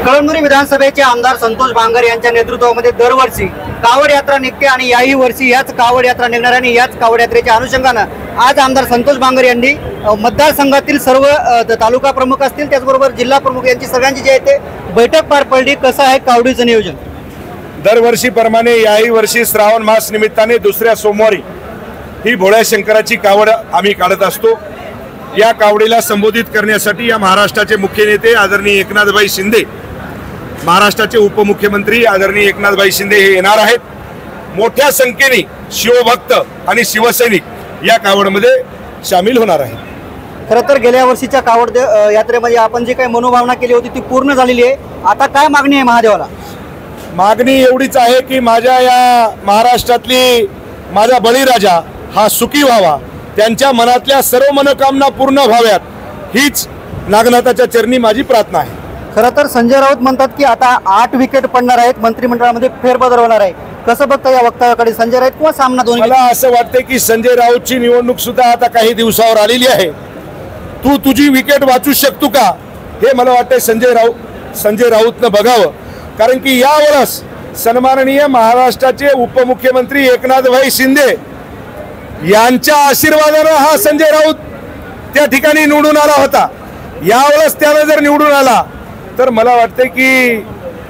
कळमनुरी विधानसभेचे आमदार संतोष बांगर यांच्या नेतृत्वामध्ये दरवर्षी कावड यात्रा निघते आणि याही वर्षी याच कावड यात्रा निघणार आणि याच कावड यात्रेच्या अनुषंगानं आज आमदार संतोष बांगर यांनी मतदारसंघातील सर्व तालुका प्रमुख असतील त्याचबरोबर जिल्हा प्रमुख यांची सगळ्यांची जी आहे ते बैठक पार पडली। कसं आहे कावडीचं नियोजन? दरवर्षीप्रमाणे याही वर्षी श्रावण मास निमित्ताने दुसऱ्या सोमवारी ही भोळ्या शंकराची कावड आम्ही काढत असतो। या कावडीला संबोधित करण्यासाठी या महाराष्ट्राचे मुख्य नेते आदरणीय एकनाथभाई शिंदे, महाराष्ट्राचे उपमुख्यमंत्री आदरणीय एकनाथभाई शिंदे हे येणार आहेत। मोठ्या संख्येने शिवभक्त आणि शिवसैनिक या कावडमध्ये सामील होणार आहेत। खरं तर गेल्या वर्षीच्या कावड यात्रेमध्ये आपण जी काही मनोभावना केली होती ती पूर्ण झालेली आहे। आता काय मागणी आहे महादेवाला? मागणी एवढीच आहे की माझ्या या महाराष्ट्रातली माझा बळीराजा हा सुखी व्हावा, त्यांच्या मनातल्या सर्व मनोकामना पूर्ण व्हाव्यात, हीच नागनाथाच्या चरणी माझी प्रार्थना आहे। खरं तर संजय राऊत म्हणतात की आता 8 विकेट पडणार आहेत, मंत्रिमंडळामध्ये फेरबदल होणार आहे। कसं बघता या वक्तव्याकडे संजय राऊत किंवा सामना दोन्ही? मला असं वाटतं की संजय राऊतची निवडणूक सुद्धा आता काही दिवसावर आलेली आहे। तू तुझी विकेट वाचू शकतो का हे मला वाटतं संजय राऊतनं बघावं, कारण की यावेळेस सन्माननीय महाराष्ट्राचे उपमुख्यमंत्री एकनाथभाई शिंदे यांच्या आशीर्वादाने हा संजय राऊत त्या ठिकाणी निवडून आला होता। यावेळेस त्याला जर निवडून आला तर मला वाटतं की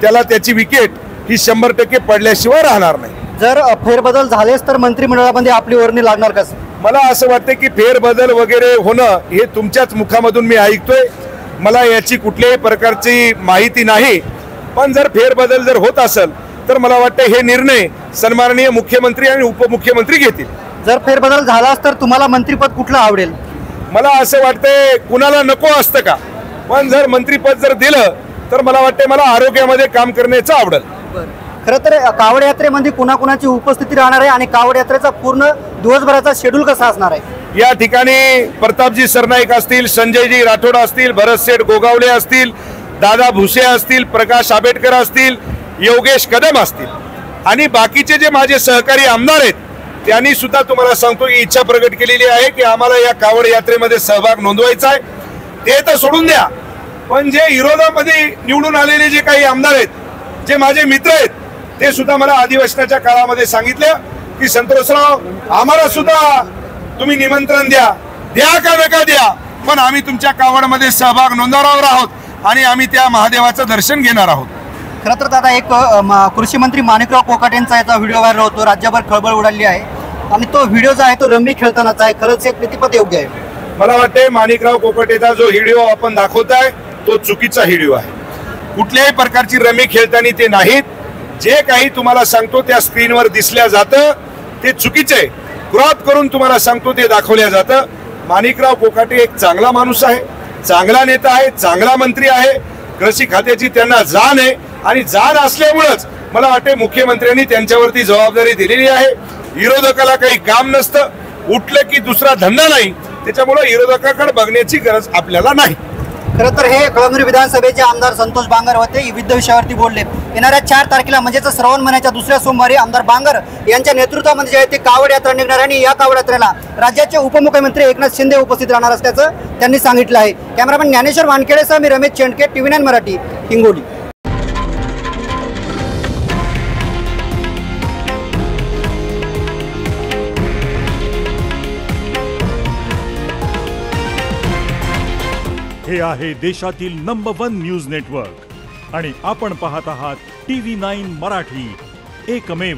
त्याला त्याची विकेट ही 100% पडल्याशिवाय राहणार नाही। जर फेरबदल झालेच तर मंत्रिमंडळामध्ये आपली वर्णी लागणार कसं? मला असं वाटतं की फेरबदल वगैरे होणं हे तुमच्याच मुखामधून मी ऐकतोय, मला याची कुठल्याही प्रकारची माहिती नाही। पण जर फेरबदल जर होत असेल तर मला वाटतं हे निर्णय सन्माननीय मुख्यमंत्री आणि उपमुख्यमंत्री घेतील। जर फेरबदल झालाच तर तुम्हाला मंत्रिपद कुठलं आवडेल? मला असं वाटतंय कुणाला नको असतं का, पण जर मंत्रिपद जर दिलं तर मला वाटतंय मला आरोग्यामध्ये काम करण्याचं आवडेल। खरं तर कावड यात्रेमध्ये कुणाकुणाची उपस्थिती राहणार आहे आणि कावड यात्रेचा पूर्ण दिवसभराचा शेड्यूल कसा असणार आहे? या ठिकाणी प्रतापजी सरनाईक असतील, संजयजी राठोड असतील, भरतशेठ गोगावले असतील, दादा भुसे असतील, प्रकाश आंबेडकर असतील, योगेश कदम असतील आणि बाकीचे जे माझे सहकारी आमदार आहेत त्यांनी सुद्धा तुम्हाला सांगतो की इच्छा प्रकट केलेली आहे की आम्हाला या कावड यात्रेमध्ये सहभाग नोंदवायचा आहे। ते तर सोडून द्या, पण जे विरोधामध्ये निवडून आलेले जे काही आमदार आहेत, जे माझे मित्र आहेत, ते सुद्धा मला अधिवेशनाच्या काळामध्ये सांगितलं की संतोषराव आम्हाला सुद्धा तुम्ही निमंत्रण द्या का नका द्या, पण आम्ही तुमच्या कावडमध्ये सहभाग नोंदवणार आहोत आणि आम्ही त्या महादेवाचं दर्शन घेणार आहोत। खरं तर दादा एक कृषी मंत्री माणिकराव कोकाटे यांचा याचा व्हिडिओ व्हायरल होतो, राज्यभर खळबळ उडाली आहे आणि तो व्हिडिओ जो आहे तो रमी खेळतानाचा आहे, खरंच एक कितपत योग्य आहे? मला वाटते माणिकराव कोकाटेचा जो व्हिडिओ आपण दाखवताय तो चुकीचा व्हिडिओ आहे। कुठल्याही प्रकारची रमी खेळताना ते नाहीत, जे काही तुम्हाला सांगतो त्या स्क्रीनवर दिसल्या जातं ते चुकीचे आहे। क्रॉप करून तुम्हाला सांगतो ते दाखवल्या जातं। माणिकराव कोकाटे एक चांगला माणूस आहे, चांगला नेता आहे, चांगला मंत्री आहे, कृषी खात्याची त्यांना जाण आहे आणि जाण असल्यामुळेच मला वाटते मुख्यमंत्र्यांनी त्यांच्यावरती जबाबदारी दिलेली आहे। विरोधकाला काही काम नसतं, उठलं की दुसरा धंदा नाही, त्याच्यामुळे विरोधकाकडे बघण्याची गरज आपल्याला नाही। खरं तर हे कळमनुरी विधानसभेचे आमदार संतोष बांगर होते, विविध विषयावरती बोलले। येणाऱ्या 4 तारखेला म्हणजेच श्रावण महिन्याच्या दुसऱ्या सोमवारी आमदार बांगर यांच्या नेतृत्वामध्ये जे आहे ते कावड यात्रा निघणार आणि या कावड यात्रेला राज्याचे उपमुख्यमंत्री एकनाथ शिंदे उपस्थित राहणार असल्याचं त्यांनी सांगितलं आहे। कॅमेरामॅन ज्ञानेश्वर वानखेडेसह मी रमेश चेंडके, TV9 मराठी, हिंगोली। हे आहे देशातील नंबर 1 न्यूज नेटवर्क आणि आपण पाहत आहात TV9 मराठी, एकमेव।